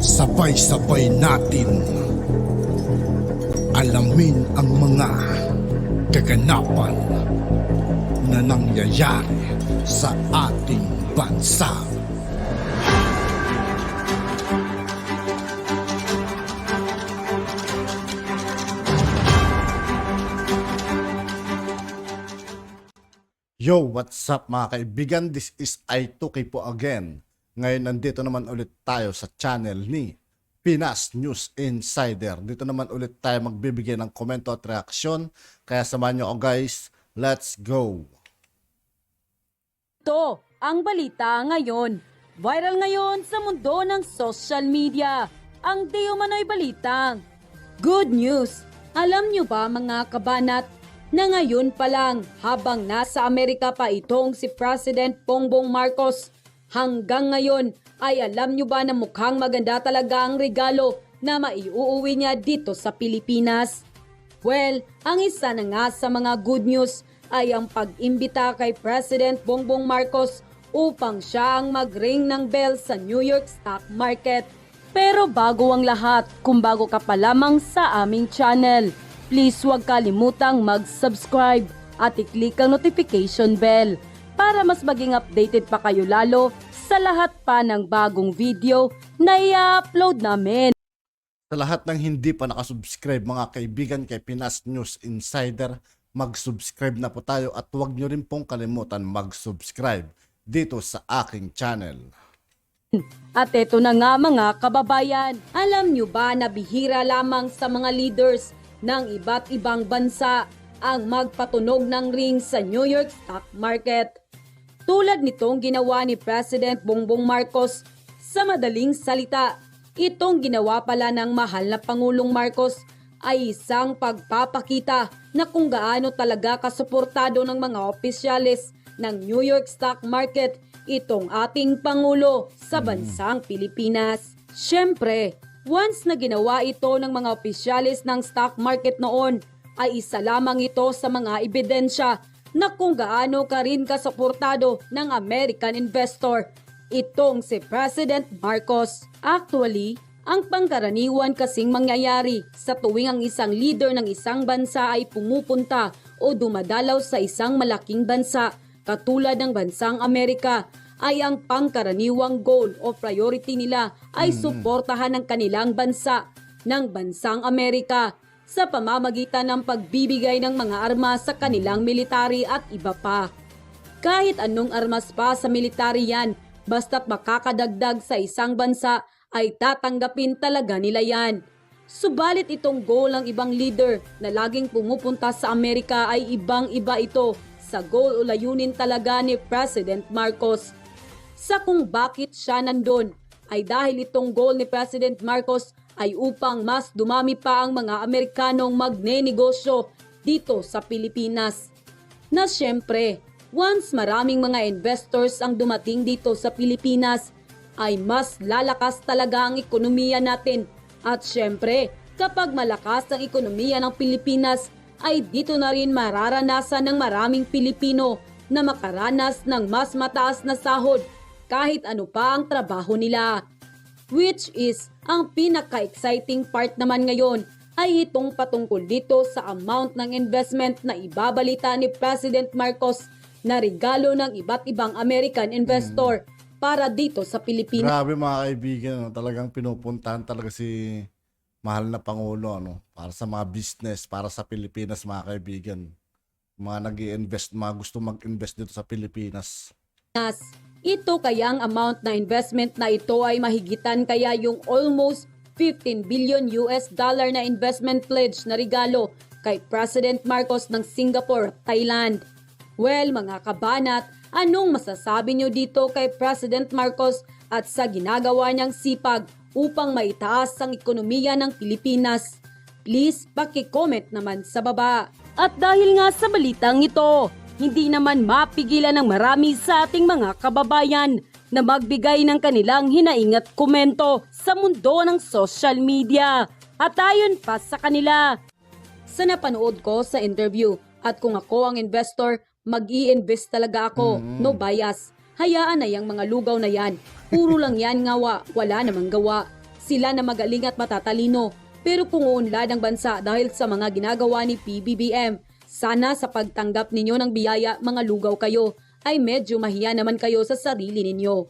Sabay-sabay natin alamin ang mga kaganapan na nangyayari sa ating bansa. Yo, what's up mga kaibigan? This is I2K po again. Ngayon nandito naman ulit tayo sa channel ni Pinas News Insider. Dito naman ulit tayo magbibigay ng komento at reaksyon. Kaya samahan nyo ako guys. Let's go! Ito ang balita ngayon. Viral ngayon sa mundo ng social media. Ang di umano'y balitang good news. Alam nyo ba mga kabanat na ngayon pa lang habang nasa Amerika pa itong si President Bongbong Marcos, hanggang ngayon ay alam nyo ba na mukhang maganda talaga ang regalo na maiuuwi niya dito sa Pilipinas? Well, ang isa na nga sa mga good news ay ang pag-imbita kay President Bongbong Marcos upang siya ang mag-ring ng bell sa New York Stock Market. Pero bago ang lahat, kung bago ka pa lamang sa aming channel, please huwag kalimutang mag-subscribe at i-click ang notification bell para mas maging updated pa kayo lalo sa lahat pa ng bagong video na i-upload namin. Sa lahat ng hindi pa nakasubscribe mga kaibigan kay Pinas News Insider, mag-subscribe na po tayo at huwag nyo rin pong kalimutan mag-subscribe dito sa aking channel. At eto na nga mga kababayan, alam nyo ba na bihira lamang sa mga leaders ng iba't ibang bansa ang magpatunog ng ring sa New York Stock Market? Tulad nitong ginawa ni President Bongbong Marcos. Sa madaling salita, itong ginawa pala ng mahal na Pangulong Marcos ay isang pagpapakita na kung gaano talaga kasuportado ng mga opisyales ng New York Stock Market itong ating Pangulo sa bansang Pilipinas. Siyempre, once na ginawa ito ng mga opisyalis ng stock market noon, ay isa lamang ito sa mga ebidensya na kung gaano ka rin kasuportado ng American investor itong si President Marcos. Actually, ang pangkaraniwan kasing mangyayari sa tuwing ang isang leader ng isang bansa ay pumupunta o dumadalaw sa isang malaking bansa katulad ng bansang Amerika, ay ang pangkaraniwang goal o priority nila ay suportahan ng kanilang bansa ng bansang Amerika sa pamamagitan ng pagbibigay ng mga armas sa kanilang military at iba pa. Kahit anong armas pa sa military yan, basta't makakadagdag sa isang bansa ay tatanggapin talaga nila yan. Subalit itong goal ng ibang leader na laging pumupunta sa Amerika ay ibang-iba ito sa goal o layunin talaga ni President Marcos. Sa kung bakit siya nandun ay dahil itong goal ni President Marcos ay upang mas dumami pa ang mga Amerikanong magnenegosyo dito sa Pilipinas. Na syempre, once maraming mga investors ang dumating dito sa Pilipinas, ay mas lalakas talaga ang ekonomiya natin. At syempre, kapag malakas ang ekonomiya ng Pilipinas, ay dito na rin mararanasan ng maraming Pilipino na makaranas ng mas mataas na sahod kahit ano pa ang trabaho nila. Which is, ang pinaka-exciting part naman ngayon ay itong patungkol dito sa amount ng investment na ibabalita ni President Marcos na regalo ng iba't ibang American investor para dito sa Pilipinas. Grabe mga kaibigan, talagang pinupuntahan talaga si mahal na Pangulo para sa mga business, para sa Pilipinas mga kaibigan. Mga nag-i-invest, mga gusto mag-invest dito sa Pilipinas. Ito kayang amount na investment na ito ay mahigitan kaya yung almost 15 billion US dollar na investment pledge na regalo kay President Marcos ng Singapore at Thailand. Well mga kabanat, anong masasabi nyo dito kay President Marcos at sa ginagawa niyang sipag upang maitaas ang ekonomiya ng Pilipinas? Please paki-comment naman sa baba. At dahil nga sa balitang ito, hindi naman mapigilan ng marami sa ating mga kababayan na magbigay ng kanilang hinaing at komento sa mundo ng social media. At ayon pa sa kanila, sa napanood ko sa interview at kung ako ang investor, mag-i-invest talaga ako, no bias. Hayaan na yung mga lugaw na yan. Puro lang yan ngawa, wala namang gawa. sila na magaling at matatalino. Pero kung uunlad ang bansa dahil sa mga ginagawa ni PBBM, sana sa pagtanggap ninyo ng biyaya mga lugaw kayo ay medyo mahiya naman kayo sa sarili ninyo.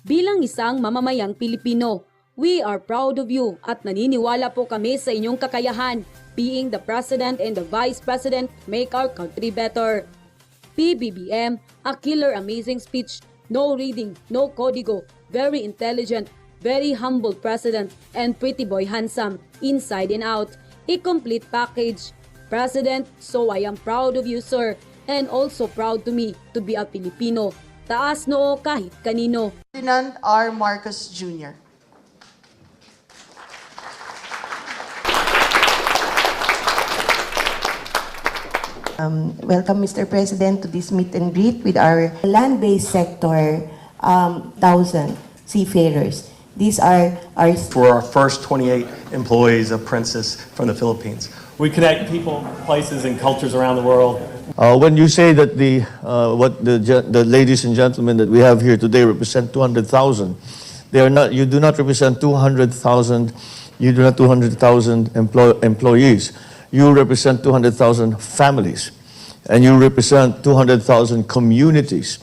Bilang isang mamamayang Pilipino, we are proud of you at naniniwala po kami sa inyong kakayahan. Being the President and the Vice President make our country better. PBBM, a killer amazing speech, no reading, no código, very intelligent, very humble President, and pretty boy handsome, inside and out. A complete package. President, so I am proud of you, sir, and also proud to me to be a Filipino. Taas noo kahit kanino. Ferdinand R. Marcos Jr. Welcome, Mr. President, to this meet and greet with our land-based sector, 1,000 seafarers. These are our for our first 28 employees of Princess from the Philippines. We connect people, places, and cultures around the world. When you say that the ladies and gentlemen that we have here today represent 200,000, they are not. You do not represent 200,000. You do not 200,000 employees. You represent 200,000 families, and you represent 200,000 communities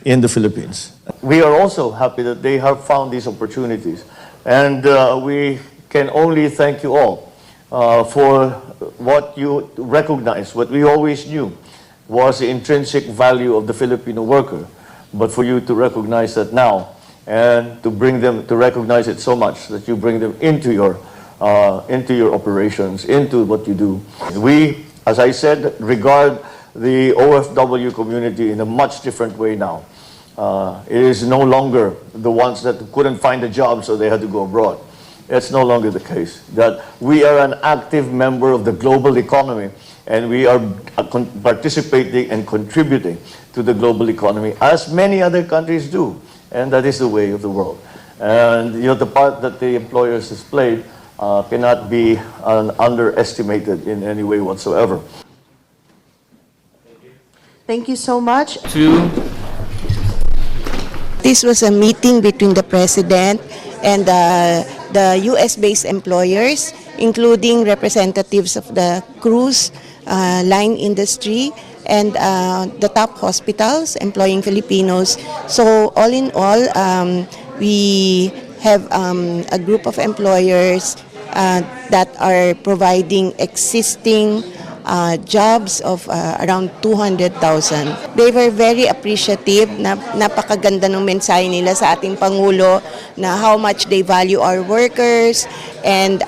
in the Philippines. We are also happy that they have found these opportunities, and we can only thank you all for what you recognize, what we always knew was the intrinsic value of the Filipino worker, but for you to recognize that now and to bring them to recognize it so much that you bring them into your operations, into what you do. We, as I said, regard the OFW community in a much different way now. It is no longer the ones that couldn't find a job, so they had to go abroad. It's no longer the case. That we are an active member of the global economy, and we are participating and contributing to the global economy, as many other countries do, and that is the way of the world. And the part that the employers has played cannot be underestimated in any way whatsoever. Thank you so much. This was a meeting between the President and the US-based employers, including representatives of the cruise line industry and the top hospitals employing Filipinos. So all in all, we have a group of employers that are providing existing jobs of around 200,000. They were very appreciative, napakaganda ng mensahe nila sa ating Pangulo na how much they value our workers, and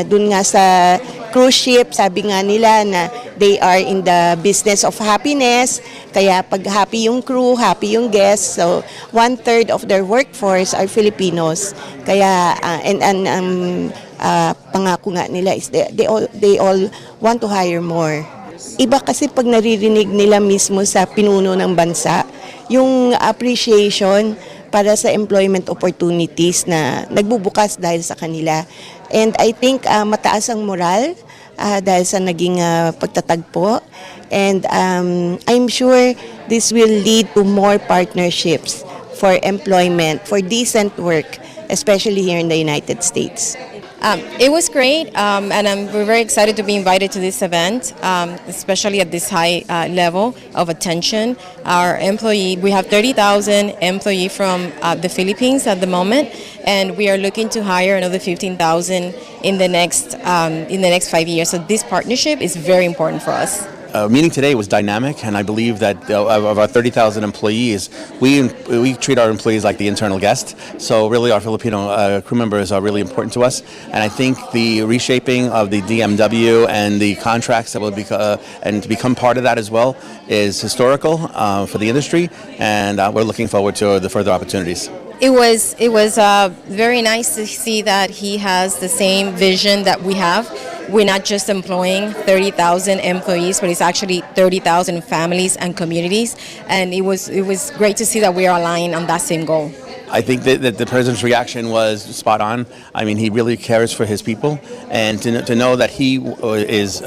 dun nga sa cruise ship, sabi nga nila na they are in the business of happiness, kaya pag happy yung crew, happy yung guests, so 1/3 of their workforce are Filipinos. Kaya pangako nga nila is they all want to hire more. Iba kasi pag naririnig nila mismo sa pinuno ng bansa, yung appreciation para sa employment opportunities na nagbubukas dahil sa kanila. And I think mataas ang moral dahil sa naging pagtatagpo. And I'm sure this will lead to more partnerships for employment, for decent work, especially here in the United States. It was great, and we're very excited to be invited to this event, especially at this high level of attention. We have 30,000 employees from the Philippines at the moment, and we are looking to hire another 15,000 in the next 5 years. So this partnership is very important for us. Meeting today was dynamic, and I believe that of our 30,000 employees, we treat our employees like the internal guest. So really, our Filipino crew members are really important to us, and I think the reshaping of the DMW and the contracts that will and to become part of that as well is historical for the industry, and we're looking forward to the further opportunities. It was very nice to see that he has the same vision that we have. We're not just employing 30,000 employees, but it's actually 30,000 families and communities. And it was great to see that we are aligned on that same goal. I think that the president's reaction was spot on. I mean, he really cares for his people, and to know that he is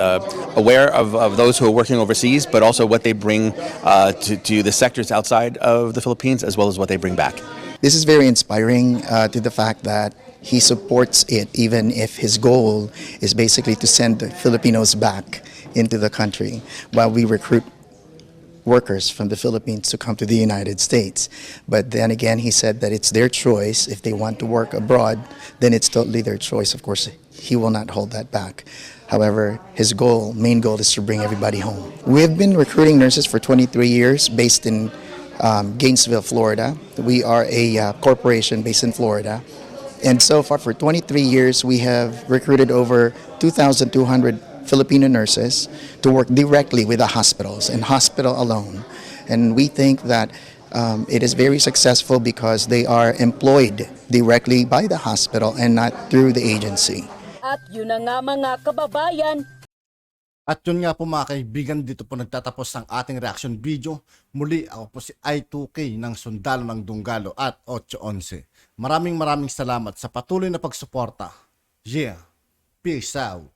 aware of those who are working overseas, but also what they bring to the sectors outside of the Philippines, as well as what they bring back. this is very inspiring to the fact that he supports it, even if his goal is basically to send the Filipinos back into the country while we recruit workers from the Philippines to come to the United States. But then again, he said that it's their choice. If they want to work abroad, then it's totally their choice. Of course, he will not hold that back. However, his main goal is to bring everybody home. We have been recruiting nurses for 23 years based in Gainesville, Florida. We are a corporation based in Florida. And so far for 23 years, we have recruited over 2,200 Filipino nurses to work directly with the hospitals and hospital alone. And we think that it is very successful because they are employed directly by the hospital and not through the agency. At yun na nga mga kababayan, At yun nga po mga kaibigan, dito po nagtatapos ang ating reaction video. Muli ako po si I2K ng Sundalo ng Dunggalo at 811. Maraming salamat sa patuloy na pagsuporta. Yeah, peace out.